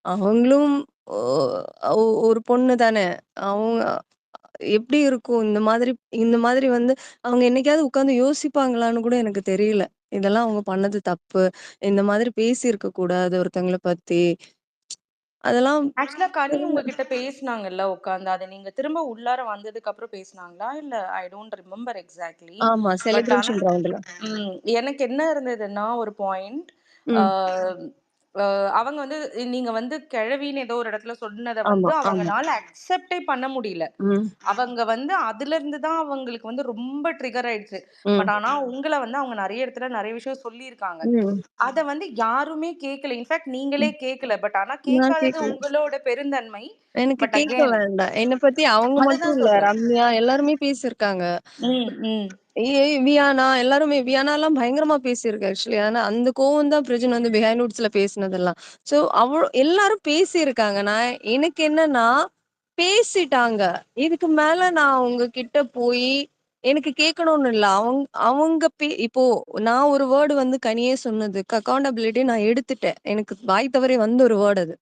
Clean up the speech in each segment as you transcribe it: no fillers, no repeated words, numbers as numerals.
அவங்களும் ஒ ஒரு பொண்ணு தானே! அவங்க எப்படி இருக்கும்? இந்த மாதிரி வந்து அவங்க என்னைக்காவது உட்கார்ந்து யோசிப்பாங்களான்னு கூட எனக்கு தெரியல. இதெல்லாம் அவங்க பண்ணது தப்பு. இந்த மாதிரி பேசியிருக்க கூடாது ஒருத்தங்கள பத்தி. அதெல்லாம் ஆக்சுவலா கனி தெரியல. உங்ககிட்ட பேசுனாங்கல்ல உட்காந்து. அத நீங்க திரும்ப உள்ளார வந்ததுக்கு அப்புறம் பேசுனாங்களா? இல்ல ஐ டோன்ட் ரிமெம்பர் எக்ஸாக்ட்லி. ஆமா. பட் ஆனா செலிப்ரேஷன் ரவுண்டுல. எனக்கு என்ன இருந்ததுன்னா ஒரு பாயிண்ட் ஆ ம். அ அவங்க வந்து நீங்க வந்து கிழவின்னு ஏதோ ஒரு இடத்துல சொன்னத வந்து ஆமா, ஆமா. அவங்கனால அக்செப்டே பண்ண முடியல. ம், அவங்க வந்து அதிலிருந்து தான் அவங்களுக்கு வந்து ரொம்ப ட்ரிகர் ஆயிடுச்சு. பட் ம், ஆனா உங்கள வந்து அவங்க நெறைய இடத்துல நெறைய விஷயம் சொல்லியிருக்காங்க. ம், அத வந்து யாருமே கேட்கல. இன்ஃபாக்ட் நீங்களே ம். கேட்கல. பட் ஆனா நான் கேட்காதது கேட்கல. உங்களோட பெருந்தன்மை. எனக்கு பட் கேட்க அகைன் வேண்டாம். என்ன பத்தி அவங்க மட்டும் அததான் இல்ல. சொல்றேன். ரம்யா எல்லாருமே பேசியிருக்காங்க. ம். வியானா எல்லாருமே வியானாலாம் பயங்கரமா பேசியிருக்கு ஆக்சுவலி. ஆனா அந்த கோவம் தான் பிரச்சனை வந்து பிஹைண்ட் வுட்ஸ்ல பேசினதெல்லாம். ஸோ எல்லாரும் பேசியிருக்காங்க. எனக்கு என்னன்னா, பேசிட்டாங்க. இதுக்கு மேல நான் அவங்க கிட்ட போயி எனக்கு கேட்கணும்னு இல்ல. அவங்க இப்போ நான் ஒரு வேர்ட் வந்து கனியே சொன்னதுக்கு அக்கவுண்டபிலிட்டி நான் எடுத்துட்டேன். எனக்கு வாய் தவறி வந்த ஒரு வேர்ட் அது.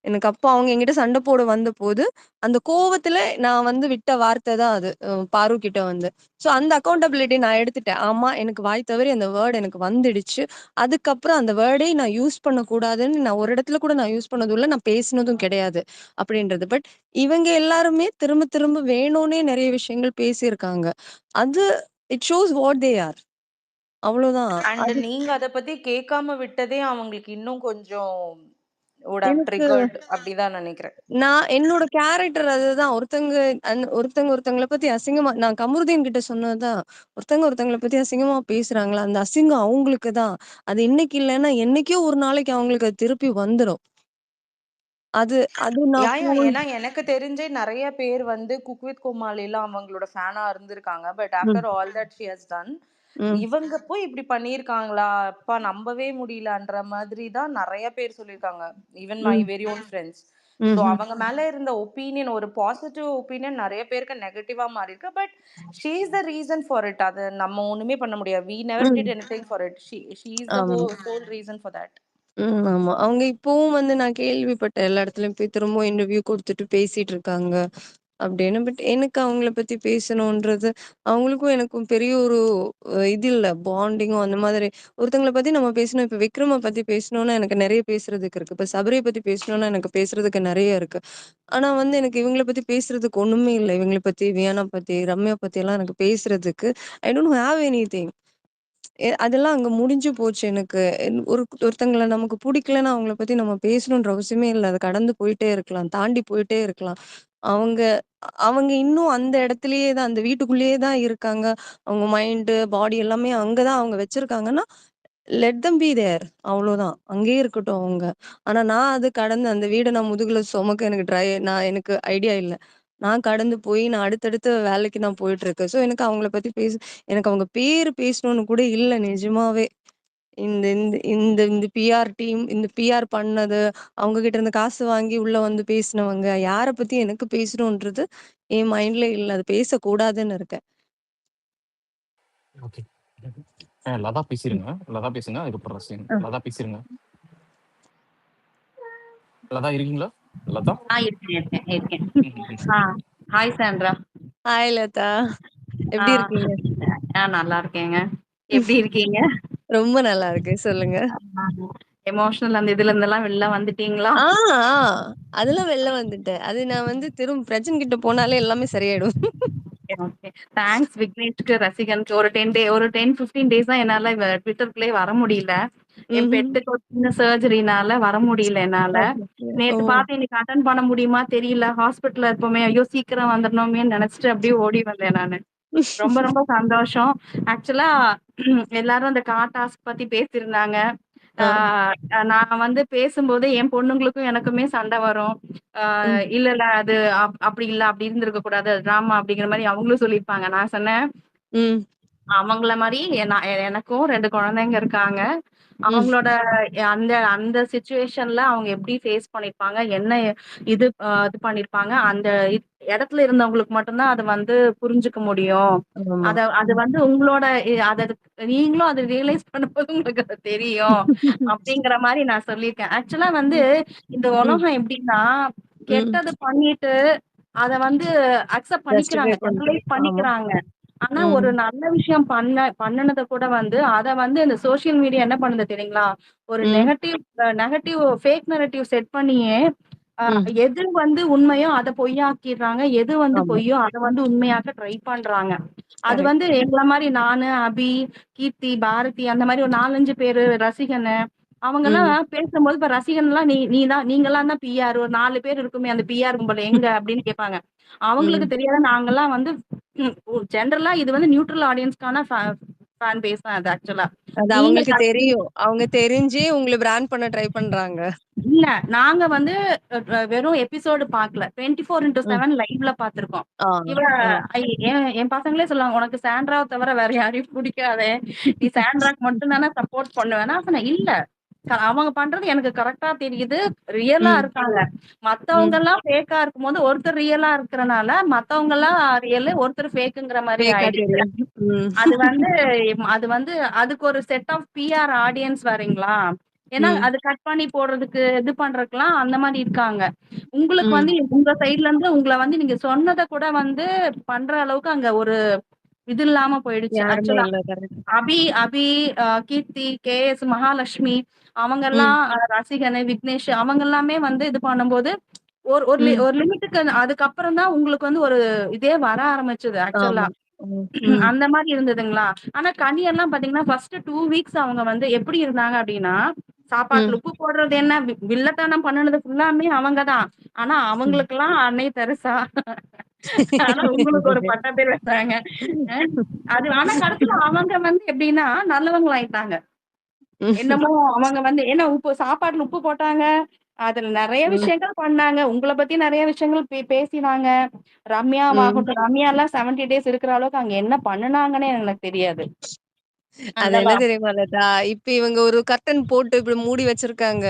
எனக்கு அப்போ அவங்க என்கிட்ட சண்டை போட வந்தபோது, அந்த கோவத்துல நான் வந்து விட்ட வார்த்தை தான் அது. பாரு கிட்ட வந்து. ஸோ அந்த அக்கவுண்டபிலிட்டி நான் எடுத்துட்டேன். ஆமா, எனக்கு வாய் தவறி அந்த வேர்ட் எனக்கு வந்துடுச்சு. அதுக்கப்புறம் அந்த வேர்டே நான் யூஸ் பண்ணக்கூடாதுன்னு நான் ஒரு இடத்துல கூட நான் யூஸ் பண்ணதும் இல்ல. நான் பேசினதும் கிடையாது. அப்படின்றது. பட் இவங்க எல்லாருமே திரும்ப திரும்ப வேணும்னே நெறைய விஷயங்கள் பேசியிருக்காங்க. அது it shows what they are. அவ்வளோதான். அண்ட் அது நீங்க அத பத்தி கேட்காம விட்டதே அவங்களுக்கு இன்னும் கொஞ்சம் வுட் ஹேவ் எனக்கு ட்ரிகர்ட் அப்படிதான் நெனைக்கிறேன். என்னோட கேரக்டர் அதுதான். ஒருத்தங்கள பத்தி அசிங்கமா நான் கமருதீன் கிட்ட சொன்னதுதான். ஒருத்தங்கள பத்தி அசிங்கமா பேசுறாங்களா, அந்த அசிங்கம் அவங்களுக்கு தான். அது இன்னைக்கு இல்லன்னா, என்னைக்கோ ஒரு நாளைக்கு அவங்களுக்கு அது திருப்பி வந்துரும். அது அது நான் போய் ஏன்னா எனக்கு தெரிஞ்சே நெறைய பேர் வந்து குக் வித் கோமாளிலாம் அவங்களோட ஃபேனா இருந்திருக்காங்க. பட் ம், after all that she has done, ம், இவங்க போய் இப்படி பண்ணியிருக்காங்களா? அப்பா நம்பவே முடியலன்ற மாதிரி தான் நெறைய பேர் சொல்லியிருக்காங்க. ஈவன் மை ம், வெரி ஓன் ஃபிரெண்ட்ஸ். ஸோ ம்ஹ்ம், அவங்க மேல இருந்த ஒப்பீனியன் ஒரு பாசிட்டிவ் ஒப்பீனியன் நெறைய பேருக்கு நெகட்டிவா மாறியிருக்கு. But she is the reason for it. அத நம்ம ஒண்ணுமே பண்ண முடியாது. We never hmm. Did anything for it. She is the ஆமா. Sole reason for that. ஆமா. அவங்க இப்பவும் வந்து நான் கேள்விப்பட்டேன். எல்லா இடத்துலயும் போய் திரும்பவும் இன்டர்வியூ குடுத்துட்டு பேசிட்டு இருக்காங்க. அப்படின்னு. பட் எனக்கு அவங்கள பத்தி பேசணுன்றது அவங்களுக்கும் எனக்கும் பெரிய ஒரு இது இல்ல. பாண்டிங்கும் அந்த மாதிரி. ஒருத்தங்கள பத்தி நம்ம பேசணும். இப்ப விக்ரம பத்தி பேசணும்னா எனக்கு நெறைய பேசுறதுக்கு இருக்கு. இப்ப சபரிய பத்தி பேசணும்னா எனக்கு பேசுறதுக்கு நெறைய இருக்கு. ஆனா வந்து எனக்கு இவங்கள பத்தி பேசுறதுக்கு ஒண்ணுமே இல்ல. இவங்கள பத்தி, வியானா பத்தி, ரம்யா பத்திலாம் எனக்கு பேசுறதுக்கு ஐ டோன்ட் ஹேவ் எனிதிங். அதெல்லாம் அங்க முடிஞ்சு போச்சு எனக்கு. ஒருத்தங்கள நமக்கு புடிக்கலன்னா, அவங்கள பத்தி நம்ம பேசணுன்ற அவசியமே இல்ல. அத கடந்து போயிட்டே இருக்கலாம். தாண்டி போயிட்டே இருக்கலாம். அவங்க அவங்க இன்னும் அந்த இடத்திலேயே தான், அந்த வீட்டுக்குள்ளேயே தான் இருக்காங்க. அவங்க மைண்ட், பாடி எல்லாமே அங்க தான் அவங்க வச்சிருக்காங்கன்னா, லெட் தெம் பி தேர். அவ்வளோதான். அங்கேயே இருக்கட்டும் அவங்க. ஆனா நான் அது கடந்து அந்த வீட நான் முதுகுல சுமக்க எனக்கு ஐடியா இல்ல. நான் கடந்து போய் நான் அடுத்தடுத்த வேலைக்கு நான் போயிட்டுருக்கேன். ஸோ எனக்கு அவங்கள பத்தி எனக்கு அவங்க பேரு பேசணும்னு கூட இல்ல நிஜமாவே. இந்த இந்த இந்த இந்த பிஆர் டீம், இந்த பிஆர் பண்ணது, அவங்க கிட்ட இருந்து காசு வாங்கி உள்ள வந்து பேசினவங்க, யார பத்தி எனக்கு பேசணுன்றது என் மைண்ட்ல இல்ல. அது பேசக்கூடாதுன்னு இருக்கேன். ஓகே. லதா ம். பேசிருங்க. லதா பேசுங்க. அதுக்கப்புறம் ரசிகன். அ. லதா பேசிருங்க. லதா இருக்கீங்களா? லதா? இருக்கேன். ம், ம். ஆ ஹாய் சாண்ட்ரா. ஹாய் லதா. ஆ எப்படி இருக்கீங்க? நல்லா இருக்கேங்க. எப்படி இருக்கீங்க? ரொம்ப நல்லா இருக்கேன். சொல்லுங்க. எமோஷனல் அந்த இதுல இருந்தெல்லாம் வெளில வந்துட்டீங்களா? ஆ, ஆ. அதெல்லாம் வெளில வந்துட்டேன். அது நான் வந்து திரும்ப பிரச்சன கிட்ட போனாலே எல்லாமே சரியாயிடும். ஓகே. தேங்க்ஸ் விக்னேஷ்க்கு, ரசிகனுக்கு ஒரு 10, 15 டேஸா என்னால ட்விட்டருக்குள்ளயே வர முடியல. என் ம்ஹ்ம். பெட்டுக்கு ஒரு சின்ன சர்ஜரினால வர முடியல என்னால. அச்சச்சோ! ஓ! நேத்து பார்த்து இன்னைக்கு அட்டெண்ட் பண்ண முடியுமா தெரியல. ஹாஸ்பிட்டல்ல இருப்போமே, ஐயோ! சீக்கிரம் வந்துரணுமேன்னு நெனச்சுட்டு அப்படியே ஓடி வந்தேன் நானு. ரொம்ப ரொம்ப சந்தோஷம். ஆக்சுவலா எல்லாரும் அந்த கார் டாஸ்க் பத்தி பேசியிருந்தாங்க. ஆ ஆ. நான் வந்து பேசும்போது என் பொண்ணுங்களுக்கும் எனக்குமே சண்டை வரும். ஆ ம். இல்ல அது அப்படி இல்ல, அப்படி இருந்திருக்க கூடாது. அது ட்ராமா அப்படிங்கிற மாரி அவங்களும் சொல்லியிருப்பாங்க. நான் சொன்னேன், ம். அவங்கள மாரி எனக்கும் 2 குழந்தைங்க இருக்காங்க. ம். அவங்களோட அந்த அந்த சிச்சுவேஷன்ல அவங்க எப்படி ஃபேஸ் பண்ணியிருப்பாங்க, என்ன இது பண்ணியிருப்பாங்க, அந்த இடத்துல இருந்தவங்களுக்கு மட்டும் தான் அத வந்து புரிஞ்சுக்க முடியும். ஆமா. அது வந்து உங்களோட அத நீங்களும் அத ரியலைஸ் பண்ணும்போது உங்களுக்கு அது தெரியும். அப்படிங்கிற மாரி நான் சொல்லியிருக்கேன். ஆக்சுவலா வந்து ம். இந்த ம். உலகம் எப்படின்னா, ம். கெட்டது பண்ணிட்டு அத வந்து அக்செப்ட் ஜஸ்டிஃபை பண்ணிக்கிறாங்க. பண்றது. ஜெனரலைஸ் ஆமா. பண்ணிக்கிறாங்க. ஆனா ம். ஒரு நல்ல விஷயம் பண்ணுனத கூட வந்து அத வந்து இந்த சோசியல் மீடியா என்ன பண்ணுது தெரியுங்களா? ஒரு ம். நெகட்டிவ் ஃபேக் நரேட்டிவ் செட் பண்ணியே அ ம். எது வந்து உண்மையோ அத பொய்யாக்கிர்றாங்க. எது வந்து ஆமா. பொய்யோ அத வந்து உண்மையாக்க ட்ரை பண்றாங்க. அது வந்து கரெக்ட். எங்கள மாரி நானு, அபி, கீர்த்தி, பாரதி அந்த மாரி ஒரு 4, 5 பேரு ரசிகனு அவங்கலாம் ம். பேசும்போது இப்ப ரசிகன்லாம் நீங்கலாம் தான் பிஆர் ஒரு 4 பேர் இருக்குமே அந்த பிஆர் கும்பல் எங்க அப்படின்னு கேட்பாங்க. அவங்களுக்கு ம். தெரியாத நாங்கலாம் வந்து ஜெனரலா இது வந்து நியூட்ரல் ஆடியன்ஸ்க்கான ஃபேன் பேஸ் தான் அது ஆக்சுவலா. அது நீங்க அவங்களுக்கு தெரியும். அவங்க தெரிஞ்சே உங்கள பிராண்ட் பண்ண ட்ரை பண்றாங்க. இல்ல. நாங்க வந்து வெறும் எபிசோடு பார்க்கல. ம். 24/7 லைவ்ல பார்த்திருக்கோம். ஆ. இவ ஆ. என் பசங்களே சொல்லுவாங்க, "உனக்கு சாண்ட்ராவ தவிர வேற யாரையும் புடிக்காதே. நீ சாண்ட்ராக்கு மட்டும் தானே சப்போர்ட் பண்ணுவ." நான் சொன்னேன், "இல்ல. அவங்க பண்றது எனக்கு கரெக்ட்டா தெரியுது. ரியலா ம். இருக்காங்க. ம். மத்தவங்கலாம் ஃபேக்கா இருக்கும்போது, ஒருத்தர் ரியலா இருக்கறனால, மத்தவங்கலாம் ரியலு, ஒருத்தர் ஃபேக்குங்கிற மாரி ஃபேக்கா ஆயிடுச்சு." தெரியும். ம். அது வந்து அது வந்து அதுக்கு ஒரு செட் ஆஃப் பிஆர் ஆடியன்ஸ் வரீங்களா? ஏன்னா, ம். அது கட் பண்ணி போடுறதுக்கு, இது பண்றதுக்குலாம் அந்த மாரி இருக்காங்க. உங்களுக்கு ம். வந்து உங்க சைட்ல இருந்து உங்கள வந்து நீங்க சொன்னத கூட வந்து பண்ற அளவுக்கு அங்க ஒரு இது இல்லாம போயிடுச்சு. யாருமே ஆக்சுவலா இல்ல. கரெக்ட். அபி அபி, கீர்த்தி, கேஎஸ், மகாலட்சுமி ம். அவங்கலாம் ரசிகனு, விக்னேஷ் அவங்க எல்லாமே வந்து இது பண்ணும்போது, ஒரு ஒரு ம். ஒரு லிமிட்டுக்கு அதுக்கப்புறம் தான் உங்களுக்கு வந்து ஒரு இதே வர ஆரம்பிச்சது ஆக்சுவலா. ஆமா. ம். ம். அந்த மாரி இருந்ததுங்களா? ஆனா கனியெல்லாம் பார்த்தீங்கன்னா, ஃபர்ஸ்ட் 2 வீக்ஸ் அவங்க வந்து எப்படி இருந்தாங்க அப்படின்னா, சாப்பாட்டுல ம். உப்பு போடுறது என்ன, வில்லத்தனம் பண்ணுனது ஃபுல்லாமே அவங்க தான். ஆனா ம். அவங்களுக்கெல்லாம் அன்னை தெரசா. ஆனா உங்களுக்கு ஒரு பட்ட பேர் வச்சாங்க. அ அது ஆனா கடைசில அவங்க வந்து எப்படின்னா, நல்லவங்களாயிட்டாங்க. ம். என்னமோ அவங்க வந்து ஏன்னா சாப்பாட்டுல உப்பு போட்டாங்க. அதுல நெறைய ம். விஷயங்கள் பண்ணாங்க. உங்கள பத்தி நெறைய விஷயங்கள் பேசினாங்க. ம். ரம்யாவாகட்டும், ரம்யாலாம் 70 டேஸ் இருக்கிற அளவுக்கு அங்க என்ன பண்ணுனாங்கன்னே எனக்கு தெரியாது. அது அந்த என்ன தெரியுமா லதா? இப்ப இவங்க ஒரு கர்டன் போட்டு இப்படி மூடி வச்சிருக்காங்க.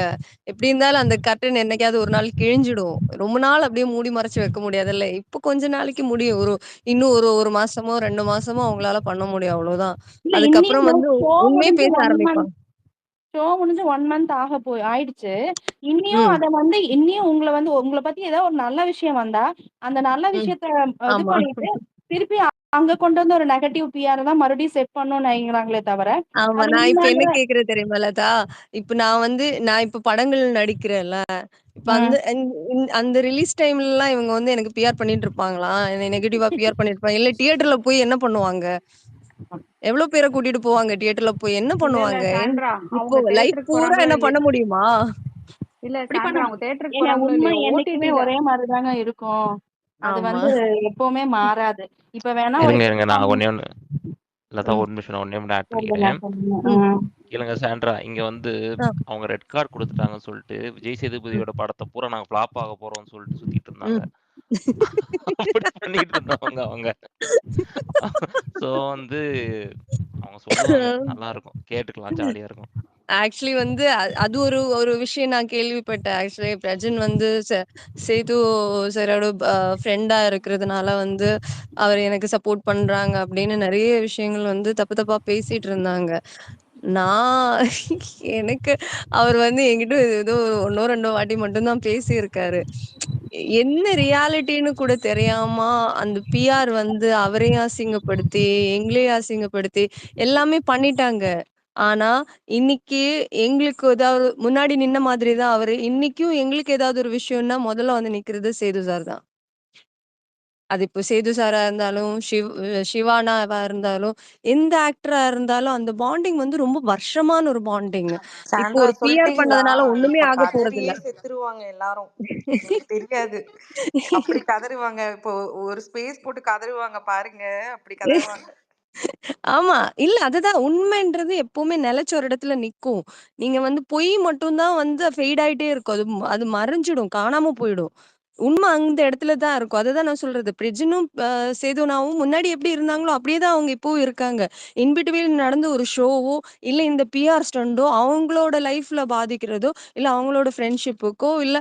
எப்படி இருந்தாலும் அந்த கர்டன் என்னைக்காவது ஒரு நாள் கிழிஞ்சிடும். ரொம்ப நாள் அப்படியே மூடி மறைச்சு வைக்க முடியாதுல்ல. இப்ப கொஞ்ச நாளைக்கு முடியும். இன்னும் ஒரு 1 மாசமோ, 2 மாசமோ அவங்களால பண்ண முடியும். அவ்வளோதான். இல்ல இன்னியும் அதுக்கப்புறம் வந்து ஷோ உண்மைய முடிஞ்சு பேச 1 மந்த் ஆரம்பிப்பாங்க. ஷோ முடிஞ்சு 1 மந்த் ஆயிடுச்சு. இன்னியும் ம். அத வந்து இன்னியும் உங்கள பத்தி ஏதாவது ஒரு நல்ல விஷயம் வந்தா, அந்த நல்ல ம். விஷயத்த இது ஆமா. பண்ணிட்டு, திருப்பி அங்க கொண்டு வந்து ஒரு நெகட்டிவ் பிஆர் தான் மறுபடியும் செட் பண்ணணும்னு நெனைக்கிறாங்களே தவிர, ஆமா. அது நான் இப்ப என்ன உண்மைன்னு கேட்கிறேன் தெரியுமா லதா? இப்ப நான் இப்ப படங்கள் நடிக்கிறேன்ல. இப்ப அந்த ம். அந்த ரிலீஸ் டைம்லலாம் இவங்க வந்து எனக்கு பிஆர் பண்ணிட்டு இருப்பாங்களா? என்ன நெகட்டிவா பிஆர் பண்ணியிருப்பாங்க. இல்ல தியேட்டர்ல போய் என்ன பண்ணுவாங்க? எவ்ளோ பேர கூட்டிட்டு போவாங்க தியேட்டர்ல போய் என்ன இல்ல இல்ல பண்ணுவாங்க? சாண்ட்ரா, இப்போ அவங்க லைஃப் தியேட்டருக்கு பூரா போறாங்களோ என்ன பண்ண இல்லையோ, முடியுமா? இல்ல அப்படி சாண்ட்ரா பண்ணணும். அவங்க தியேட்டருக்கு ஏங்க போறாங்களோ உண்மை இல்லையோ, என்னைக்குமே ஓடிடில ஒரே மாரி தாங்க இருக்கும். அது ஆமா. வந்து எப்பவுமே மாறாது. இப்ப வேணா ஒரு இருங்க, இருங்க. எக்ஸ்ட்ரா நான் ஒண்ணே ஒண்ணு லதா ம். ஒரு நிமிஷம் நான் ஒண்ணே ஒண்ணு ஆட் சொல்லுங்க, பண்ணிக்கிறேன். சொல்லுங்க. ம். கேளுங்க சாண்ட்ரா, இங்க வந்து அ. அவங்க ரெட் கார்ட் குடுத்துட்டாங்கன்னு சொல்லிட்டு, விஜய் ம். சேதுபதியோட படத்த பூரா நாங்க ஃப்ளாப் ஆக போறோம்ன்னு சொல்லிட்டு சுத்திட்டு இருந்தாங்க. ம். அப்படி பண்ணிட்டு இருந்தவங்க அவங்க. ஸோ வந்து அவங்க சொல்லுவாங்க. நல்லாருக்கும். கேட்டுக்கலாம். ஜாலியா இருக்கும். ஆக்சுவலி வந்து அது ஒரு ஒரு விஷயம் நான் கேள்விப்பட்டேன். ஆக்சுவலி பிரஜன் வந்து சேது சாரோட ஃப்ரெண்டா இருக்கிறதுனால வந்து அவர் எனக்கு சப்போர்ட் பண்றாங்க அப்படின்னு நெறைய விஷயங்கள் வந்து தப்பு தப்பா பேசிட்டு இருந்தாங்க. நான் எனக்கு அவர் வந்து என்கிட்ட ஏதோ 1ஓ 2ஓ வாட்டி மட்டும் தான் பேசியிருக்காரு. என்ன ரியாலிட்டின்னு கூட தெரியாம அந்த பிஆர் வந்து அவரையும் அசிங்கப்படுத்தி, எங்களையும் அசிங்கப்படுத்தி எல்லாமே பண்ணிட்டாங்க. ஆனா, இன்னைக்கு எங்களுக்கு ஏதாவது முன்னாடி நின்ன மாதிரி தான் அவரு. இன்னைக்கும் எங்களுக்கு ஏதாவது ஒரு விஷயம்னா முதல்ல வந்து நிக்கிறது சேது சார் தான். அது இப்போ சேது சாரா இருந்தாலும், சிவானாவா இருந்தாலும், எந்த ஆக்டரா இருந்தாலும் அந்த பாண்டிங் வந்து ரொம்ப வருஷமான ஒரு பாண்டிங். இப்போ சாண்ட்ரா ஒரு பிஆர் சொல்லிட்டீங்களா? பண்ணதுனால ஒண்ணுமே இப்ப ஆக கதறியே போறதில்ல. செத்துருவாங்க எல்லாரும். உங்களுக்கு தெரியாது. அப்படி கதறுவாங்க. இப்போ ஒரு ஸ்பேஸ் போட்டு கதறுவாங்க பாருங்க. அப்படி கதறுவாங்க. ஆமா. இல்ல அதுதான் உண்மைன்றது எப்பவுமே நிலைச்ச ஒரு இடத்துல நிக்கும். நீங்க வந்து பொய் மட்டும் தான் வந்து ஃபெய்ட் ஆயிட்டே இருக்கும். அது அது மறைஞ்சிடும். காணாம போயிடும். உண்மை அந்த இடத்துல தான் இருக்கும். அதுதான் நான் சொல்றது. பிரெஜினும் சேதுனாவும் முன்னாடி எப்படி இருந்தாங்களோ அப்படியே தான் அவங்க இப்பவும் இருக்காங்க. இன் பிட்வீன் நடந்த ஒரு ஷோவோ, இல்ல இந்த பிஆர் ஸ்டண்டோ அவங்களோட லைஃப்ல பாதிக்கிறதோ, இல்ல அவங்களோட ஃப்ரெண்ட்ஷிப்புக்கோ, இல்ல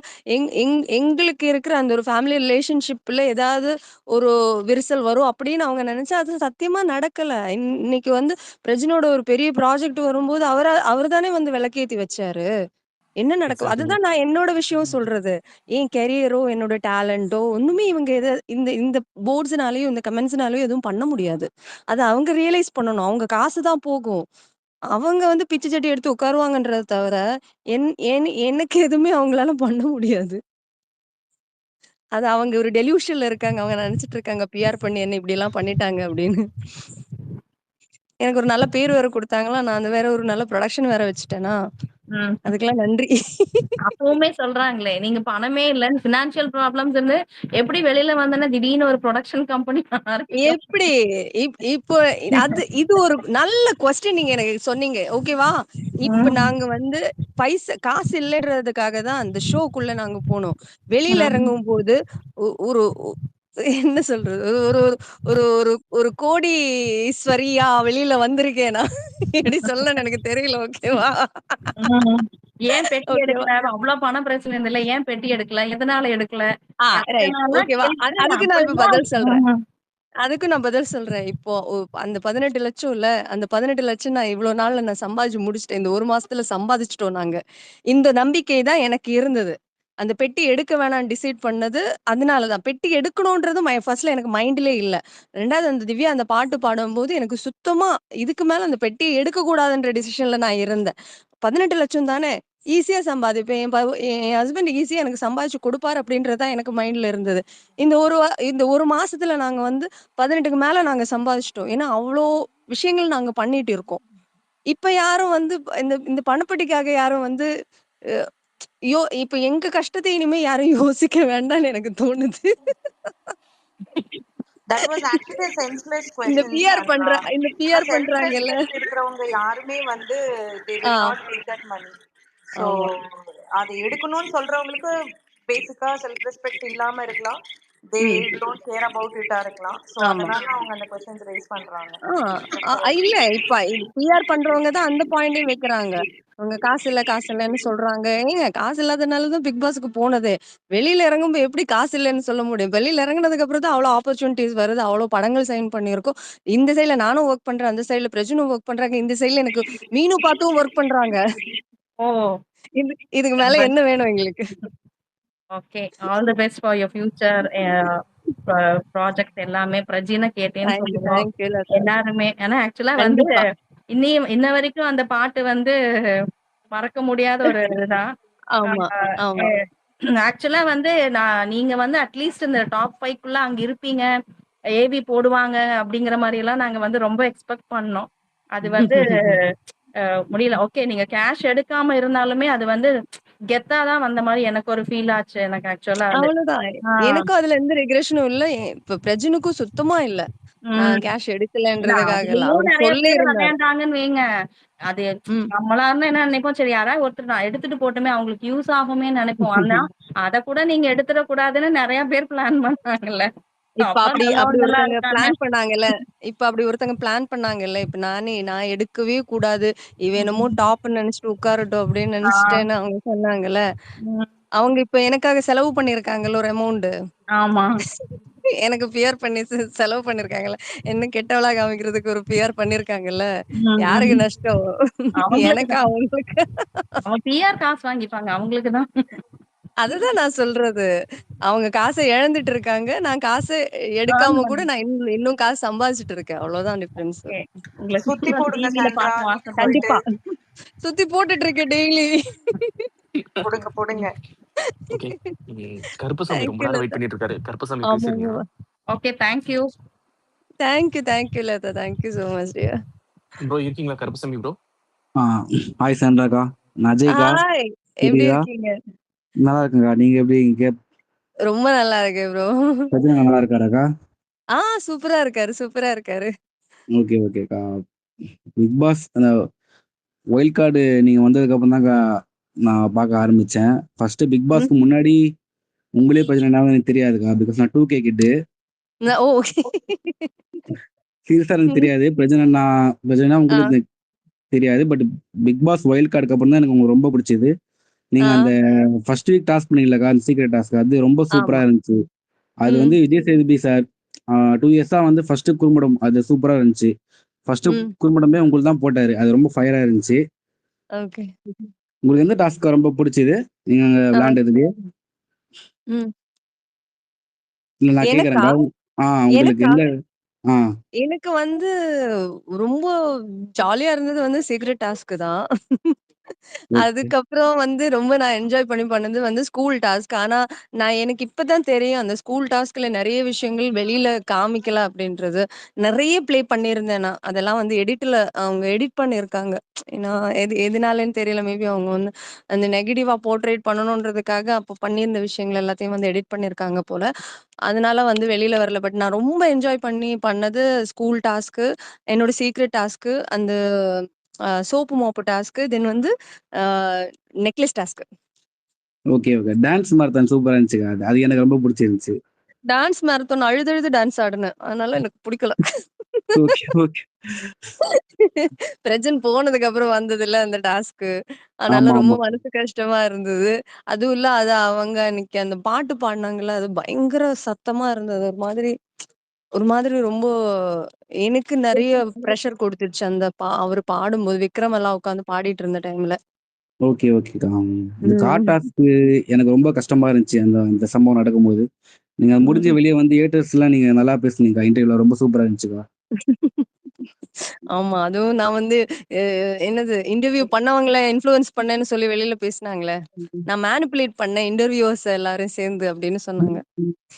எங்களுக்கு இருக்கிற அந்த ஒரு ஃபேமிலி ரிலேஷன்ஷிப்ல ஏதாவது ஒரு விரிசல் வரும் அப்படின்னு அவங்க நினைச்சா, அது சத்தியமா நடக்கல. இன்னைக்கு வந்து பிரஜினோட ஒரு பெரிய ப்ராஜெக்ட் வரும்போது அவர் தானே வந்து விளக்கேத்தி வச்சாரு. என்ன நடக்கும்? எக்ஸாக்ட்லி. அதுதான் நான் என்னோட விஷயம் சொல்றது. என் கெரியரோ, என்னோட டேலண்டோ ஒண்ணுமே இவங்க இந்த இந்த போர்ட்ஸ்னாலயும், இந்த கமெண்ட்ஸ்னாலயும் எதுவும் பண்ண முடியாது. அத அவங்க ரியலைஸ் பண்ணணும். அவங்க காசு தான் போகும். அவங்க வந்து பிச்சை சட்டி எடுத்து உட்காருவாங்கன்றத தவிர, எனக்கு எதுவுமே அவங்களால பண்ண முடியாது. அது அவங்க ஒரு டெலியூஷன்ல இருக்காங்க. அவங்க நினைச்சுட்டு இருக்காங்க, பிஆர் பண்ணி என்ன இப்படிலாம் பண்ணிட்டாங்க அப்படின்னு. எனக்கு ஒரு நல்ல பேர் வேற குடுத்தாங்களா, நான் அந்த வேற ஒரு நல்ல புரொடக்ஷன் வேற வச்சுட்டேனா, ம். அதுக்கெல்லாம் நன்றி. அப்பவுமே சொல்றாங்களே, நீங்க பணமே இல்லன்னு ஃபினான்ஷியல் ப்ராப்ளம்ஸ் இருந்து எப்படி வெளில வந்தேன்னா, திடீர்னு ஒரு புரொடக்ஷன் கம்பெனி ஆரம்பிக்கும். எப்படி? இப்போ இது ஒரு நல்ல கொஸ்டின் நீங்க எனக்கு சொன்னீங்க. ஓகேவா? இப்ப ம். நாங்க வந்து காசு இல்லன்றதுக்காக தான் அந்த ஷோக்குள்ள நாங்க போனோம். வெளியில ம். இறங்கும்போது ஒரு என்ன சொல்றது? ஒரு ஒரு ஒரு ஒரு ஒரு கோடீஸ்வரியா வெளியில வந்திருக்கேன் நான். எப்படி சொல்லன்னு எனக்கு தெரியல. ஓகேவா? ம். ஏன் பெட்டி ஓகேவா? எடுக்கல? அவ்ளோ பண பிரச்சனை இருந்ததுல ஏன் பெட்டி எடுக்கல? எதனால எடுக்கல? ரைட். அத்தனாலாம் ஓகேவா? கேள்விப்பட்டு அதுக்கு நான் இப்ப அப்பதான் பதில் சொல்றேன். அதுக்கு நான் பதில் சொல்றேன். இப்போ அந்த 18,00,000 இல்ல, அந்த 18,00,000 நான் இவ்ளோ நாள்ல நான் சம்பாதிச்சு முடிச்சுட்டேன். இந்த 1 மாசத்துல சம்பாதிச்சுட்டோம் நாங்க. இந்த நம்பிக்கை தான் எனக்கு இருந்தது. அந்த பெட்டி எடுக்க வேணாம்னு டிசைட் பண்ணது அதனால தான். பெட்டி எடுக்கணும்ன்றது ஃபர்ஸ்ட்ல எனக்கு மைண்ட்லயே இல்ல. 2வது அந்த திவ்யா அந்த பாட்டு பாடும்போது எனக்கு சுத்தமா இதுக்கு மேல அந்த பெட்டிய எடுக்கக்கூடாதுன்ற டிசிஷன்ல நான் இருந்தேன். 18,00,000 தானே! ஈஸியா சம்பாதிப்பேன். என் ஹஸ்பண்ட் ஈஸியா எனக்கு சம்பாதிச்சு குடுப்பாரு அப்படின்றது தான் எனக்கு மைண்ட்ல இருந்தது. இந்த 1 மாசத்துல நாங்க வந்து 18க்கு மேல நாங்க சம்பாதிச்சுட்டோம். ஏன்னா, அவ்ளோ விஷயங்கள் நாங்க பண்ணிட்டு இருக்கோம். இப்ப யாரும் வந்து இந்த இந்த பணப்பெட்டிக்காக யாரும் வந்து அ இப்ப எங்க கஷ்டத்த இனிமே யாரும் யோசிக்க வேண்டாம்னு எனக்கு தோணுது. That was actually a senseless இந்த question, பிஆர் Sandra. பண்ற இந்த ஏன்னா பிஆர் செல்ஃப் பண்றாங்கல்ல. ரெஸ்பெக்ட் இருக்கிறவங்க யாருமே வந்து they ah, will not take that money. So ஆமா. அதை எடுக்கணும்னு சொல்றவங்களுக்கு பேசிக்கா செல்ஃப் ரெஸ்பெக்ட் இல்லாம இருக்கலாம். தே ம். டோன்ட் கேர் அபவுட் இட்டா இருக்கலாம். ஸோ ஆமா. அதனால அவங்க அந்த கொஸ்டின்ஸ் ரைஸ் பண்றாங்க. ஆ, இல்ல இப்ப பிஆர் பண்றவங்க தான் அந்த பாயிண்டையும் வைக்கிறாங்க. அவங்க காசு இல்ல, காசு இல்லன்னு சொல்றாங்க. ஏங்க காசு இல்லாதனால தான் பிக் பாஸ்க்கு போனதே. வெளியில இறங்கும்போது எப்படி காசு இல்லன்னு சொல்ல முடியும்? வெளியில இறங்குனதுக்கு அப்புறம் தான் அவ்ளோ ஆப்பர்ச்சுனிட்டீஸ் வருது. அவ்ளோ படங்கள் சைன் பண்ணியிருக்கோம். இந்த சைடுல நானும் வொர்க் பண்றேன். அந்த சைடுல பிரஜனும் வொர்க் பண்றாங்க. இந்த சைடுல எனக்கு மீனு பார்த்தும் வொர்க் பண்றாங்க. ஓ! இதுக்கு மேல என்ன வேணும் எங்களுக்கு? Okay. All the best for your future project எல்லாமே. பிரஜின கேட்டேன்னு சொல்லுவோம். Thank you Latha. எல்லாருமே. ஏன்னா ஆக்சுவலா வந்து கண்டிப்பா. இன்ன வரைக்கும் அந்த பாட்டு வந்து மறக்க முடியாத ஒரு இதுதான். ஆ ஆமா, எ ஆமா. ஆக்சுவலா வந்து நீங்க வந்து அட்லீஸ்ட் இந்த டாப் 5க்குள்ள அங்க இருப்பீங்க. ஏவி போடுவாங்க அப்படிங்கிற மாரியெல்லாம் நாங்க வந்து ரொம்ப எக்ஸ்பெக்ட் பண்ணோம். அது வந்து முடியல. ஓகே நீங்க கேஷ் எடுக்காம இருந்தாலுமே அது வந்து கெத்தா தான் வந்த மாரி எனக்கு ஒரு ஃபீல் ஆச்சு. எனக்கு ஆக்சுவலா அது. அவ்வளவுதான். ஆ. எனக்கும் அதுல எந்த ரெக்ரெஷனும் இல்ல. இப்ப பிரஜனுக்கும் சுத்தமா இல்ல. நான் ம். கேஷ் இல்ல எடுக்கலன்றதுக்காக இல்ல. அதுலயும் அவரு நெறைய பேர் சொல்லியிருந்தாரு. விளையாண்டாங்கன்னு வைங்க. அது ம். நம்மளா இருந்தா என்ன நினைப்போம், சரி யாராவது ஒருத்தர் நான் எடுத்துட்டு போட்டுமே அவங்களுக்கு யூஸ் ஆகுமேன்னு நினைப்போம். ஆனா, அத கூட நீங்க எடுத்துறக் கூடாதுன்னு நெறைய பேர் பிளான் பண்ணாங்கல்ல. இப்ப அவ்ளோ அப்படி அப்படி நல்லவங்களா ஒருத்தங்க இருக்காங்க. பிளான் பண்ணாங்கல்ல. இப்ப அப்படி ஒருத்தங்க பிளான் பண்ணாங்கல்ல. இப்ப நான் எடுக்கவே கூடாது. இவ என்னமோ ம். டாப்ன்னு நெனச்சுட்டு உட்காரட்டும் அப்படின்னு ஆ. நெனச்சுட்டேன்னு அவங்க சொன்னாங்கல்ல. ம். அவங்க இப்ப எனக்காக செலவு பண்ணியிருக்காங்கல்ல ஒரு அமௌண்ட். ஆமா. எனக்கு பிஆர் பண்ணி செலவு பண்ணியிருக்காங்கல்ல. என்ன கெட்டவளா காமிக்கிறதுக்கு ஒரு பிஆர் பண்ணியிருக்காங்கல்ல. ம். யாருக்கு ம். நஷ்டம்? அவங்களுக்கு எனக்கா? தான். அவங்களுக்கா? அவங்க பிஆர் காசு வாங்கிப்பாங்க. அவங்களுக்கு தான். அதுதான் நான் சொல்றது. அவங்க காச இழந்துட்டு இருக்காங்க. நான் காச ஏர்ன் எடுக்காம கூட பண்ணி நான் இன்னும் காசு சம்பாதிச்சுட்டு இருக்கேன். அவ்வளவுதான் டிஃபரன்ஸ். ஓகே. உங்கள சுத்தி சீக்கிரம் போடுங்க டிவில சாண்ட்ரா பார்க்க நீங்க போயிட்டு. ஆசைப்படுறேன். கண்டிப்பா. சுத்தி போட்டுட்டு இருக்கேன் டெய்லி. போடுங்க போடுங்க. ஓகே. கருப்பசாமி தேங்க் ரொம்ப யூ நேரம் வெயிட் லதா. பண்ணிட்டு இருக்காரு. கருப்பசாமி பேசிருங்க. ஆமாமா. Okay. Thank you. Thank you Latha. Thank you so much dear. Bro இருக்கீங்களா கருப்பசாமி ப்ரோ? ஹாய் சாண்ட்ராக்கா, நான் அஜய்க்கா. ஹாய். எப்படி தெரியுதா? இருக்கீங்க? நல்லா இருக்குங்கக்கா. நீங்க எப்படி இருக்கீங்க? ரொம்ப நல்லா இருக்கேன் ப்ரோ. பிரச்சனை நல்லா இருக்காராக்கா? ஆ சூப்பரா இருக்காரு. சூப்பரா இருக்காரு. ஓகேக்கா. பிக் பாஸ் அந்த ஒயில்ட் கார்டு நீங்க வந்ததுக்கு அப்புறம் தான்க்கா நான் பார்க்க ஆரம்பிச்சேன். ஃபர்ஸ்ட் பிக் ம். பாஸ்க்கு முன்னாடி உங்களே பிரச்சனைனா எனக்கு தெரியாதுக்கா. பிகாஸ் நான் 2K கிட்டு. ஓ! ஓகே. சீரியஸா எனக்கு தெரியாது. பிரச்சனைனா ஆ, உங்களுக்கு தெரியாது. பட் பிக் பாஸ் வைல்ட் கார்டுக்கு அப்புறம் தான் எனக்கு உங்களுக்கு ரொம்ப பிடிச்சது. நீங்க ஆ. அந்த ஃபர்ஸ்ட் வீக் டாஸ்க் பண்ணீங்களக்கா, அந்த சீக்ரெட் டாஸ்க் அது ரொம்ப சூப்பரா ஆமா. இருந்துச்சு. அது ம், வந்து விஜய் சேதுபதி சார் 2 இயர்ஸா வந்து ஃபர்ஸ்ட் குறும்படம் அது சூப்பரா இருந்துச்சு. ஃபர்ஸ்ட் ம். குறும்படமே உங்களுக்கு தான் போட்டாரு. அது ரொம்ப ஃபயரா இருந்துச்சு. ஓகே. உங்களுக்கு எந்த டாஸ்க் ரொம்ப பிடிச்சது? நீங்க அங்க ஆ, விளையாண்டதுலயே? ம். இல்ல நான் எனக்கா? கேட்கறேன்க்கா. உங்களுக்கு எனக்கா? எந்த ஆ எனக்கு வந்து ரொம்ப ஜாலியா இருந்தது வந்து சீக்ரெட் டாஸ்க் தான். ஓகே. அதுக்கப்புறம் வந்து ரொம்ப நான் என்ஜாய் பண்ணி பண்ணது வந்து ஸ்கூல் டாஸ்க். ஆனா, எனக்கு இப்ப தான் தெரியும் அந்த ஸ்கூல் டாஸ்க்ல நெறைய விஷயங்கள் வெளியில காமிக்கல அப்படின்றது. நெறைய ப்ளே பண்ணியிருந்தேன் நான். அதெல்லாம் வந்து அவங்க எடிட் பண்ணியிருக்காங்க. ஏன்னா எதுனாலன்னு தெரியல. மேபி அவங்க வந்து அந்த நெகட்டிவா போர்ட்ரேட் பண்ணணுன்றதுக்காக அப்ப பண்ணியிருந்த விஷயங்கள் எல்லாத்தையும் வந்து எடிட் பண்ணியிருக்காங்க போல. அதனால வந்து வெளியில வரல. பட் நான் ரொம்ப என்ஜாய் பண்ணி பண்ணது ஸ்கூல் டாஸ்க்கு, என்னோட சீக்ரெட் டாஸ்க்கு, அந்த சோப்பு மோப்பு டாஸ்க்கு, தென் வந்து அ necklace task. Okay. Dance marathon சூப்பரா இருந்துச்சுக்கா. அது அது எனக்கு ரொம்ப பிடிச்சிருந்துச்சு. டான்ஸ் மாரத்தான் அழுது அழுது டான்ஸ் ஆடுனேன். அதனால எனக்கு புடிக்கல. Okay, okay. பிரஜன் போனதுக்கு அப்புறம் வந்ததுல்ல அந்த டாஸ்க்கு. அதனால ஆமா, ரொம்ப ஆமா. மனசு கஷ்டமா இருந்தது. அதுவும் இல்ல அது அவங்க அன்னைக்கு அந்த பாட்டு பாடுனாங்கல்ல, அது பயங்கர சத்தமா இருந்தது. ஒரு மாதிரி ரொம்ப எனக்கு நெறைய பிரஷர் குடுத்துருச்சு. அவரு பாடும்போது, விக்ரம் எல்லாம் உட்காந்து பாடிட்டு இருந்த டைம்ல. ஓகே, ஓகேக்கா. இந்த கார் ம். டாஸ்க்கு எனக்கு ரொம்ப கஷ்டமா இருந்துச்சு. அந்த இந்த சம்பவம் நடக்கும்போது. நீங்க முடிஞ்சு ம். வெளிய வந்து ஏட்டர்ஸ்லாம் நீங்க நல்லா பேசுனீங்கக்கா. இன்டர்வியூல ரொம்ப சூப்பரா இருந்துச்சுக்கா. ஆமா. அதுவும் நான் வந்து அ என்னது இன்டர்வியூ பண்ணவங்கள இன்ஃப்ளூயன்ஸ் பண்ணேன்னு சொல்லி வெளியில பேசுனாங்களே. நான் மேனிபுலேட் பண்ணேன் இன்டர்வியூவர்ஸ் எல்லாரும் சேர்ந்து அப்படின்னு சொன்னாங்க.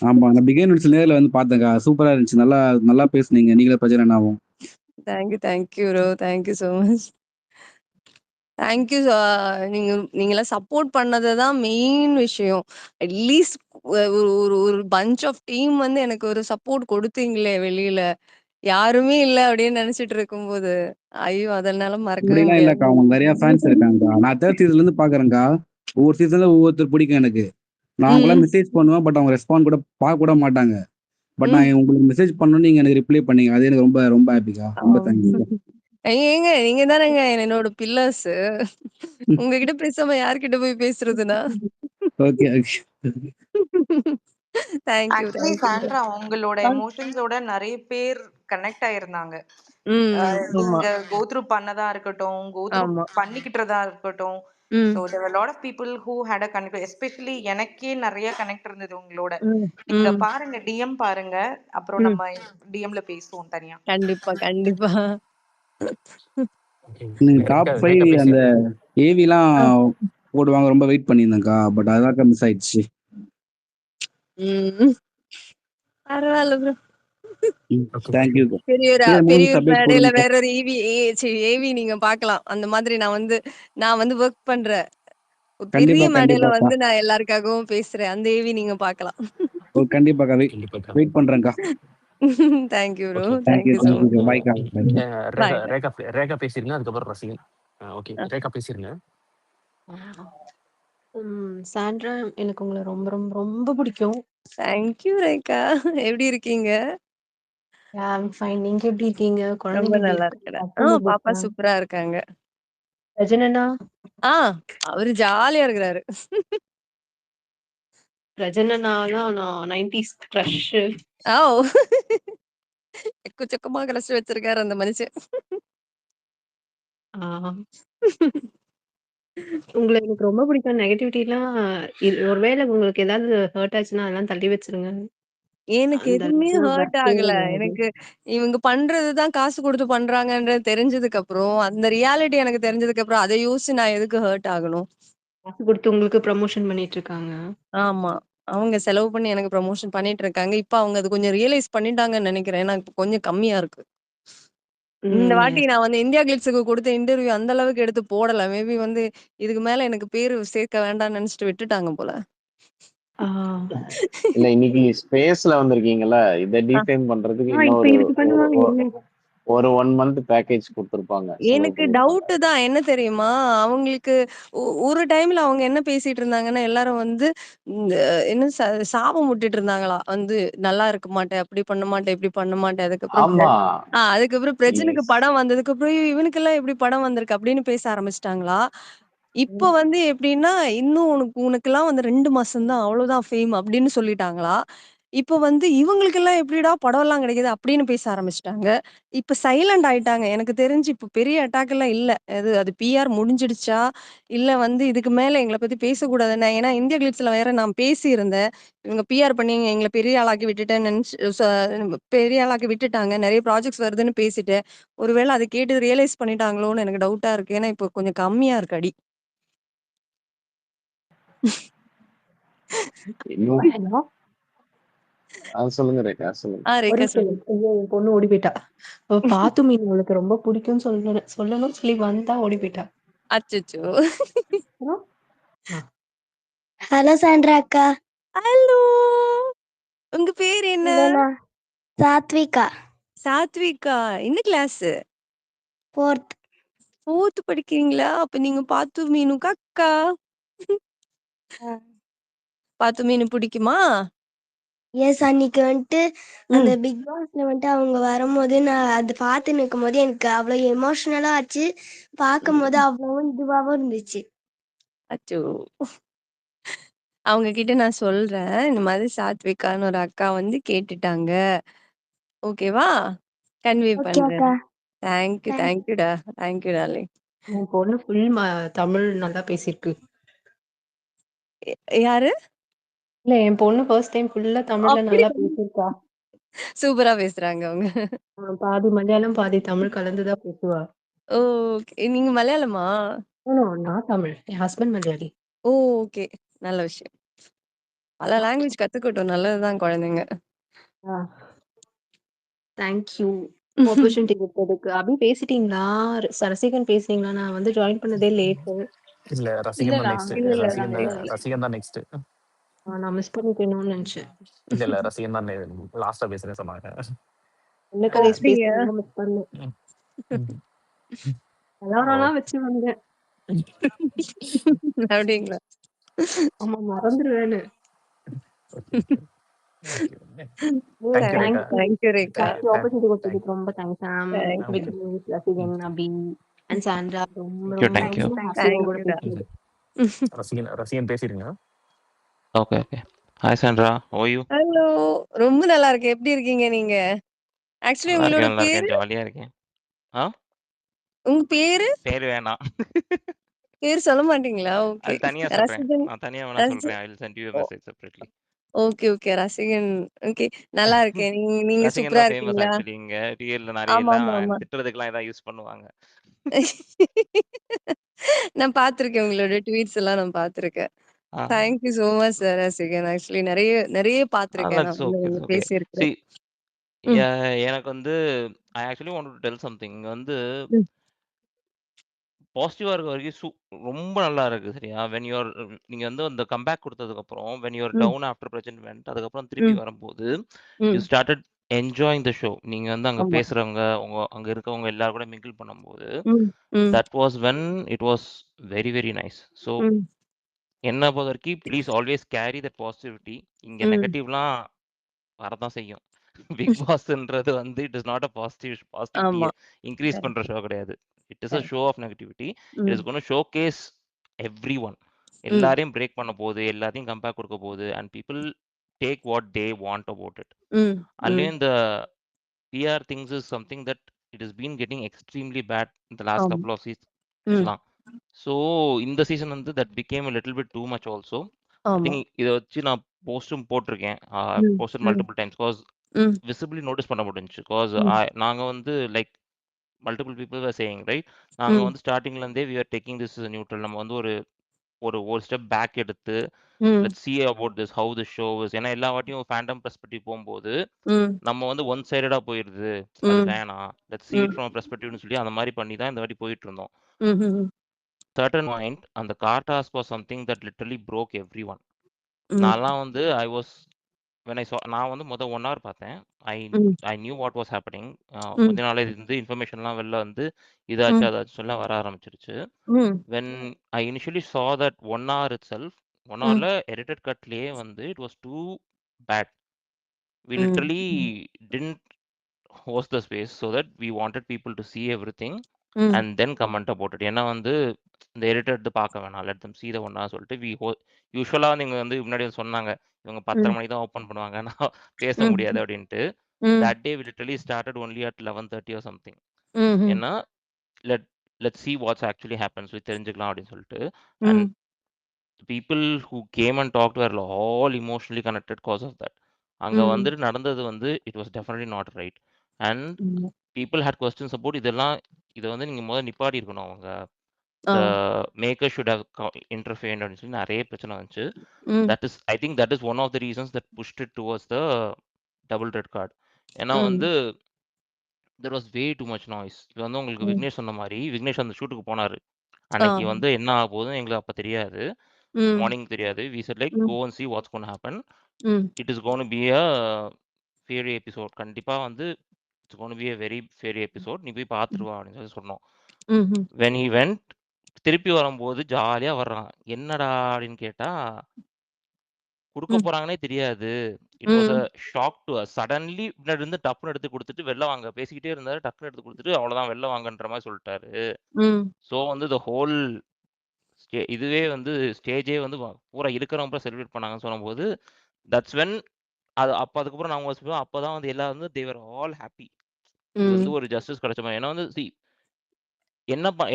ஆமா. நான் பிகைன் விட்ஸ் நேர்ல வந்து பார்த்தேன்க்கா. சூப்பரா இருந்துச்சு. நல்லா நல்லா பேசுனீங்க. நீங்களும் பிரஜனண்ணாவும். Thank you bro. Thank you so much. Thank you. நீங்கலாம் சப்போர்ட் பண்ணது தான் மெயின் விஷயம். அட்லீஸ்ட் ஒரு ஒரு ஒரு பஞ்ச் ஆஃப் டீம் வந்து எனக்கு ஒரு சப்போர்ட் குடுத்தீங்களே வெளியில. யாருமே இல்ல அப்படின்னு நெனச்சுட்டு இருக்கும்போது, ஐயோ! அத என்னால மறக்கவே அப்படிலாம் முடியாது. இல்லக்கா. உங்களுக்கு நெறைய ஃபேன்ஸ் இருக்காங்கக்கா. நான் 3 சீசன்லேருந்து பார்க்குறேன்க்கா. ஒவ்வொரு சீசன்ல ஒவ்வொருத்தர் பிடிக்கும் எனக்கு. நான் அவங்களுக்கெல்லாம் ம், மெசேஜ் பண்ணுவேன். பட் அவங்க ரெஸ்பாண்ட் கூட பார்க்க கூட மாட்டாங்க. பட் ம். நான் உங்களுக்கு மெசேஜ் பண்ணோனே நீங்க எனக்கு ரிப்ளை பண்ணீங்க. அது எனக்கு ரொம்ப ரொம்ப ஹேப்பிக்கா. ரொம்ப ஆம். தேங்க்ஸ்க்கா. ஏங்க நீங்க தானங்க என்னோட பில்லர்ஸு. உங்ககிட்ட பேசாம யார்கிட்ட போய் பேசுறதுனா? Okay, okay. Actually thank you bro. Sandra உங்களோட ஆ. எமோஷன்ஸோட நெறைய பேர் கனெக்ட் ஆயிருந்தாங்க. ஆமா, நீங்க கோ த்ரூ பண்ணதா இருக்கட்டும், கோ த்ரூ ஆமா. பண்ணிக்கிட்டதா இருக்கட்டும். So hmm, there were lot of people who had a connect. Especially எனக்கே நெறைய கனெக்ட் இருந்தது உங்களோட. ம், நீங்க ம், பாருங்க, டிஎம் பாருங்க. அப்புறம் ம். நம்ம டிஎம்ல பேசுவோம் தனியா. கண்டிப்பா, கண்டிப்பா. ஓகே. நீங்க டாப் ரேகா 5 ரேகா அந்த பேசிருங்க. ஏவிலாம் ஆ. போடுவாங்க. ரொம்ப வெயிட் பண்ணியிருந்தேன்க்கா. பட் அதான்க்கா மிஸ் ஆயிடுச்சு. ம். பரவால்ல ப்ரோ. ஓகே. தேங்க்யூக்கா. பெரியொரு சரி மூவிஸ் பெரியொரு அப்டேட் மேடையில போடுங்கக்கா. வேற ஒரு ஏவி நீங்க பார்க்கலாம். அந்த மாதிரி நான் வந்து வொர்க் பண்றேன். ஒரு பெரிய கண்டிப்பா, மேடையில கண்டிப்பாக்கா. வந்து நான் எல்லாருக்காகவும் பேசுறேன். அந்த ஏவி நீங்க பார்க்கலாம். கண்டிப்பாக்கா. கண்டிப்பாக்கா. வெயிட் பண்றேன்க்கா. Thank you bro. Okay. Thank thank you, you so much. தேங்க்யூக்கா. பாய்க்கா. Bye. Rekha bye, bye. Rekha Rekha பேசிருங்க. அதுக்கப்புறம் ரசிகன். ஓகே. அ. ரேகா பேசிருங்க. சாண்ட்ரா, எனக்கு உங்கள ரொம்ப ரொம்ப ரொம்ப பிடிக்கும். Thank you Rekha. எப்படி இருக்கீங்க? I am fine. நீங்க எப்படி இருக்கீங்க? ரொம்ப குழந்தைங்க எப்படி நல்லா இருக்காங்க? இருக்கிறேன். ஹஸ்பண்ட் எப்படி பாப்பா இருக்காங்க? சூப்பரா இருக்காங்க. ரஜனண்ணா, ஆ அவரு ஜாலியா இருக்கிறாரு. ரஜனண்ணாலாம் நான் 90s க்ரஷ்ஷு. ஓ! எக்கச்சக்கமா கலச்சு வச்சிருக்காரு அந்த மனுஷன். ஆ உங்கள எனக்கு ரொம்ப பிடிக்கும். நெகட்டிவிட்டிலாம் ஒருவேள உங்களுக்கு ஏதாவது ஹர்ட் ஆச்சுன்னா, அதெல்லாம் தள்ளி வச்சுருங்க. எனக்கு அந்த எதுவுமே அளவுக்குலாம் ஹர்ட் ஒர்த்தே ஆகல. கிடையாது. எனக்கு இவங்க பண்றது தான் காசு குடுத்து பண்றாங்கன்றது தெரிஞ்சதுக்கு அப்புறம், அந்த ரியாலிட்டி எனக்கு தெரிஞ்சதுக்கு அப்புறம், அத யோசிச்சு நான் எதுக்கு ஹர்ட் ஆகணும்? காசு குடுத்து உங்களுக்கு ப்ரமோஷன் பண்ணிட்டுருக்காங்க. ஆமா. அவங்க செலவு பண்ணி எனக்கு ப்ரமோஷன் பண்ணிட்டு இருக்காங்க. இப்ப அவங்க அது கொஞ்சம் ரியலைஸ் பண்ணிட்டாங்கன்னு நெனைக்கிறேன். ஏன்னா இப்ப கொஞ்சம் கம்மியா இருக்கு. இந்த வாட்டி ம். நான் வந்து இந்தியா கிளிட்ஸுக்கு குடுத்த இன்டர்வியூ அந்த அளவுக்கு எடுத்து போடல. மேபி வந்து இதுக்கு மேல எனக்கு பேரு சேர்க்க வேண்டாம்னு நெனச்சுட்டு விட்டுட்டாங்க போல. ஆ. இல்ல இன்னைக்கு ஸ்பேஸ்ல வந்திருக்கீங்கல்ல, இத அ, டிஃபைன் பண்றதுக்கு இப்ப இன்னொரு இதுக்கு ஒரு பண்ணுவாங்க ஒ என்ன? ஒரு 1 மந்த் பேக்கேஜ் குடுத்துருப்பாங்க. செலவு எனக்கு பண்ணியிருப்பாங்க. டவுட்டு தான். என்ன தெரியுமா? அவங்களுக்கு ஒரு டைம்ல அவங்க என்ன பேசிட்டு இருந்தாங்கன்னா, எல்லாரும் வந்து இந்த என்ன சாபம் விட்டுட்டு இருந்தாங்களாம். வந்து நல்லா இருக்க மாட்டேன், அப்படி பண்ண மாட்டேன், இப்படி பண்ண மாட்டேன். அதுக்கப்புறம் ஆமா. அதுக்கப்புறம் பிரச்சனைக்கு எஸ். படம் வந்ததுக்கப்புறம் இவனுக்கெல்லாம் எப்படி படம் வந்திருக்கு அப்படின்னு பேச ஆரம்பிச்சுட்டாங்களா? இப்ப வந்து எப்படின்னா, இன்னும் உனக்கெல்லாம் வந்து 2 மாசம் தான் அவ்வளோதான் ஃபேம் அப்படின்னு சொல்லிட்டாங்களா? இப்ப வந்து இவங்களுக்கெல்லாம் எப்படிடா படம்லாம் கிடைக்குது அப்படின்னு பேச ஆரம்பிச்சுட்டாங்க. இப்ப சைலண்ட் ஆயிட்டாங்க. எனக்கு தெரிஞ்சு இப்ப பெரிய அட்டாக் எல்லாம் இல்ல. அது பிஆர் முடிஞ்சிடுச்சா? இல்ல வந்து இதுக்கு மேல எங்கள பத்தி பேசக்கூடாது. ஏன்னா இந்தியா கிளிட்ஸ்ல வேற நான் பேசியிருந்தேன். இவங்க பிஆர் பண்ணி எங்கள பெரிய ஆளாக்கி விட்டுட்டேன்னு பெரிய ஆளாக்கி விட்டுட்டாங்க. நெறைய ப்ராஜெக்ட்ஸ் வருதுன்னு பேசிட்டேன். ஒருவேள அத கேட்டு ரியலைஸ் பண்ணிட்டாங்களோன்னு எனக்கு டவுட்டா இருக்கு. ஏன்னா இப்போ கொஞ்சம் கம்மியா இருக்கு அடி. இன்னும் ஹலோ. சொல்லுங்க ரேகா. சொல்லுங்க. ஒரு ரேகா நிமிஷம் சொல்லுங்க. ஐயோ, என் பொண்ணு ஓடி போயிட்டா. பாத்து மீன் அவளுக்கு ரொம்ப பிடிக்கும்னு சொல்லணும்னு சொல்லி வந்தா ஓடி போயிட்டா. அச்சச்சோ! ஹலோ. ஹலோ சாண்ட்ரா அக்கா. ஹலோ! உங்க பேர் என்ன? இல்லண்ணா. சாத்விகா. சாத்விகா. என்ன கிளாஸு? 4th. 4th படிக்கிறீங்களா? அப்ப நீங்க பாத்து மீனுக்கு அக்கா. பாத்து மீனு பிடிக்குமா? எஸ், அன்னைக்கு வந்துட்டு அந்த ம். பிக் பாஸ்ல வந்துட்டு அவங்க வரும்போது நான் அது பார்த்து நிற்கும்போது எனக்கு அவ்வளோ எமோஷனலா ஆச்சு. பார்க்கும்போது அவ்வளவும் இதுவாகவும் இருந்துச்சு. அச்சோ! அவங்க கிட்ட நான் சொல்றேன். இந்த மாதிரி சாத்விகான்னு ஒரு அக்கா வந்து கேட்டுட்டாங்க. ஓகேவா? கன்வே ஓகே பண்றேன். அக்கா. Thank you, thanks. தேங்க்யூடா. Thank you darling. என் பொண்ணு ஃபுல் தமிழ் நல்லா பேசியிருக்கு. எ யாரு? இல்ல, என் பொண்ணு ஃபர்ஸ்ட் டைம் ஃபுல்லா தமிழ்ல அப்படி நல்லா பேசியிருக்கா. சூப்பரா பேசுறாங்க அவங்க. பாதி மலையாளம், பாதி தமிழ் கலந்து தான் பேசுவா. ஓகே. நீங்க மலையாளமா? நான் தமிழ். என் ஹஸ்பண்ட் மலையாளி. ஓகே. நல்ல விஷயம். பல லாங்குவேஜ் கத்துக்கட்டும். நல்லதுதான் குழந்தைங்க. Thank you. ஆப்பர்ச்சுனிட்டி கொடுத்ததுக்கு. அபி பேசிட்டீங்களா? ரசிகன் பேசுனீங்களா? நான் வந்து ஜாயின் பண்ணதே லேட்டு. இல்ல ரசிகன் தான் இல்லண்ணா. நெக்ஸ்ட். இல்ல, இல்ல. ரசிகன் நான் தான் பேசல. ரசிகன் தான் நெக்ஸ்ட். நான் மிஸ் பண்ணிக்கணும்னு நினைச்சேன். இல்ல ரசிகன் தான் லாஸ்டா பேசுறேன்னு சொன்னாங்க. என்ன கதை அப்படியா? பேசுறீங்க மிஸ் பண்ணேன். ம். ம். அலாரம்லாம் வச்சு வந்தேன். அப்படிங்களா? ஆமா, மறந்துடுவேன்னு. Thank you Rekha. Thank you Rekha. Opportunity கொடுத்ததுக்கு ரொம்ப thanks Sam, thank you. Vignesh, Rasigan, Abhi and Sandra. ரொம்ப தேங்க்யூ ரொம்ப தேங்க்யூ. ரொம்ப ஹாப்பி உங்க கூட தேங்க்யூடா. பேசுனது. ரசிகன் பேசிடுங்க. Okay okay. Hi Sandra, how are you? Hello! ரொம்ப நல்லா இருக்கேன். எப்படி இருக்கீங்க நீங்க? ஆக்சுவலி நல்லா உங்களோட இருக்கேன் நல்லா பேரு? இருக்கேன், ஜாலியா இருக்கேன். ஆ உங்க பேரு? பேர் வேணாம். பேர் சொல்ல மாட்டீங்களா? ஓகே. அது தனியா சொல்றேன். ரசிகன். நான் தனியா வேணா ரசி சொல்றேன். I will send you a oh message separately. Okay, okay. ரசிகன். ஓகே. நல்லா இருக்கேன். நீங்க ரசிகன் சூப்பரா தான் ஃபேமஸ் இருக்கீங்களா? ஆக்சுவலி இங்க. டிஎல்ல நெறைய எல்லாம் ஆமாமாமா. திட்டுறதுக்குலாம் இதான் யூஸ் பண்ணுவாங்க. நான் பார்த்துருக்கேன். உங்களோட ட்வீட்ஸ் எல்லாம் நான் பார்த்துருக்கேன். ஆ. தேங்க் யூ சோ மச் ரசிகன். ஆக்சுவலி நெறைய நெறைய பார்த்துருக்கேன் நான் இட்ஸ் வந்து ஓகே நீங்க இட்ஸ் ஓகே. பேசியிருக்கிறது. சி ம், எனக்கு வந்து I actually wanted to tell something. இங்க வந்து ம், பாசிட்டிவா இருக்க வரைக்கும் ரொம்ப நல்லா இருக்கு சரியா? நீங்க வந்து அந்த கம்பேக் குடுத்ததுக்கப்புறம் வென் யூ ஆர் ம், டவுன் ஆஃப்டர் பிரசன்ட் வென்ட் அதுக்கப்புறம் திருப்பி ம், வரும்போது, யூ ம். Started enjoying the show. நீங்க வந்து அங்க ஆமா. பேசுறவங்க, அங்க இருக்கவங்க எல்லாரும் கூட மிங்கிள் பண்ணும்போது, hmm, hmm, that was when it was very very nice. So hmm, என்ன பொறுத்தவரைக்கும் please always carry that positivity. இங்க ம். நெகட்டிவ்லாம் வரதான் செய்யும். பிக் பாஸ்ன்றது வந்து இட் இஸ் நாட் அ பாசிட்டிவிட்டிய ஆமா. இன்கிரீஸ் கரெக்ட், பண்ற ஷோ கிடையாது. It is a correct. Show of negativity. It hmm, is gonna showcase everyone. Hmm, எல்லாரையும் பிரேக் பண்ண போகுது, எல்லாத்தையும் கம்பேர் கொடுக்க போகுது and people take what they want about it. ம், ம். அதுலயும் இந்த PR things is something that it is been getting extremely bad இந்த லாஸ்ட் ஆமா. Couple of hmm. சீசன்ஸ்லாம். ஸோ இந்த சீசன் வந்து that became a little bit too much also. I ஆமா. திங்க் இத வச்சு நான் போஸ்டும் போட்டிருக்கேன். Hmm, posted hmm, multiple times because hmm, visibly notice பண்ண முடிஞ்சுச்சு. பிகாஸ் ம், நாங்க வந்து like multiple people are saying right. நாங்க ம், வந்து ஸ்டார்டிங்ல இருந்தே we are taking this neutral. நம்ம வந்து ஒரு ஒரு ஒரு ஸ்டெப் பேக் எடுத்து hmm, let's see about this how the show is. ஏன்னா எல்லா வாட்டியும் ஃபேண்டம் பெர்ஸ்பெக்டிவ் போகும்போது ம், நம்ம வந்து ஒன் சைடடா போயிருது. அது ம், வேணாம். லெட்ஸ் see it ம், from a perspectiveன்னு சொல்லி அந்த மாதிரி பண்ணி தான் இந்த வாட்டி போயிட்டு இருந்தோம். ம்ஹ்ம். சர்டன் பாயிண்ட் அந்த car task was something that literally broke everyone. ம், நான்லாம் வந்து I was when I saw நான் வந்து 1 hour பார்த்தேன். I ம். I knew what was happening. ம். முந்தின நாளே இருந்து இன்ஃபர்மேஷன்லாம் வெளில வந்து இதாச்சு ம். அதாச்சு சொல்ல வர ஆரம்பிச்சிருச்சு. ம். When I initially saw that 1 hour itself, 1 ம். hourல edited cutலயே வந்து it was too bad. We ம். literally didn't host the space so that we wanted people to see everything ம். and then comment about it. ஏன்னா வந்து இந்த edited பார்க்க வேணாம். Let them see the 1 hour சொல்லிட்டு யூசுவலா நீங்க வந்து முன்னாடி வந்து சொன்னாங்க. இவங்க 10:30 ம். மணிக்கு தான் ஓப்பன் பண்ணுவாங்க. நான் பேச ம். முடியாது அப்படின்ட்டு. ம். That day we literally started only at 11:30 or something. ம்ஹ்ம். ஏன்னா let's see what's actually happens தெரிஞ்சுக்கலாம் அப்படின்னு சொல்லிட்டு. And ம். people who came and talked were all emotionally connected cause of that. அங்க ம். வந்துட்டு நடந்தது வந்து it was definitely not right. And ஆமா. people had questions about இதெல்லாம் இதை வந்து நீங்க முதல்ல நிப்பாட்டி இருக்கணும். அவங்க ஆ. the maker should have intervened அப்படின்னு சொல்லி நிறைய பிரச்சனை வந்துச்சு. ம். I think that is one of the reasons that pushed it towards the double red card. ஏன்னா ம். வந்து there was way too much noise. இது வந்து உங்களுக்கு ம். விக்னேஷ் சொன்ன மாதிரி விக்னேஷ் அந்த ஷூட்டுக்கு போனாரு. ஆ. அன்னைக்கு வந்து என்ன ஆக போகுதுன்னு எங்களுக்கு அப்ப தெரியாது. ம். மார்னிங் தெரியாது. We said like ம். go and see what's going to happen. ம். It is going to be a fairy episode. கண்டிப்பா வந்து it's going to be a very fairy episode. நீ போய் பார்த்துட்டு வா அப்படின்னு சொல்லி சொன்னோம். ம்ஹ்ம். when he went திருப்பி வரும்போது ஜாலியா வர்றான். என்னடா அப்படின்னு கேட்டா குடுக்க ம். போறாங்கன்னே தெரியாது. இட் வாஸ் ம். a shock to us. Suddenly பின்னாடி இருந்து டப்புன்னு எடுத்து கொடுத்துட்டு வெளில வாங்க பேசிக்கிட்டே இருந்தாரு. டக்குன்னு எடுத்து கொடுத்துட்டு அவ்வளவுதான் வெளில வாங்கன்ற மாதிரி சொல்லிட்டாரு. ம். ஸோ வந்து the whole இதுவே வந்து ஸ்டேஜே வந்து பூரா இருக்கிறவங்க பூரா செலிப்ரேட் பண்ணாங்கன்னு சொல்லும்போது தட்ஸ் வென் அதுக்கப்புறம் நாங்கள் யோசிப்போம். அப்பதான் வந்து எல்லாரும் வந்து தேவர் ஆல் ஹாப்பி. இது ம். வந்து ஒரு ஜஸ்டிஸ் கிடைச்ச மாதிரி. ஏன்னா வந்து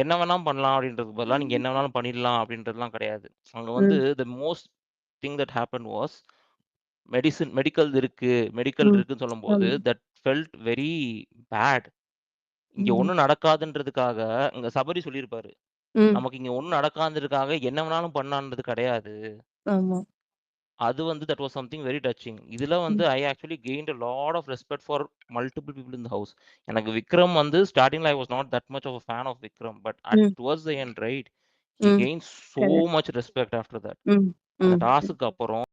என்ன வேணாலும் பண்ணலாம் அப்படின்றதுக்கு பதிலாக நீங்க என்ன வேணாலும் பண்ணிடலாம் அப்படின்றதுலாம் கிடையாது. அங்க வந்து ம். The most thing that happen was medical ம். இருக்குன்னு சொல்லும்போது ஆமா. That felt very bad. இங்க ம். ஒண்ணும் நடக்காதுன்றதுக்காக இங்க சபரி சொல்லியிருப்பாரு. ம். நமக்கு இங்க ஒண்ணும் நடக்காதுன்றதுக்காக என்ன வேணாலும் பண்ணான்றது கிடையாது. ஆமா. அது வந்து that was something very touching. இதுல வந்து ம். I actually gained a lot of respect for multiple people in the house. எனக்கு விக்ரம் வந்து ஸ்டார்டிங்ல I was not that much of a fan of Vikram, but at ம். towards the end right he ம். gained so correct. much respect after that. ம். அந்த ம். Task அப்புறம்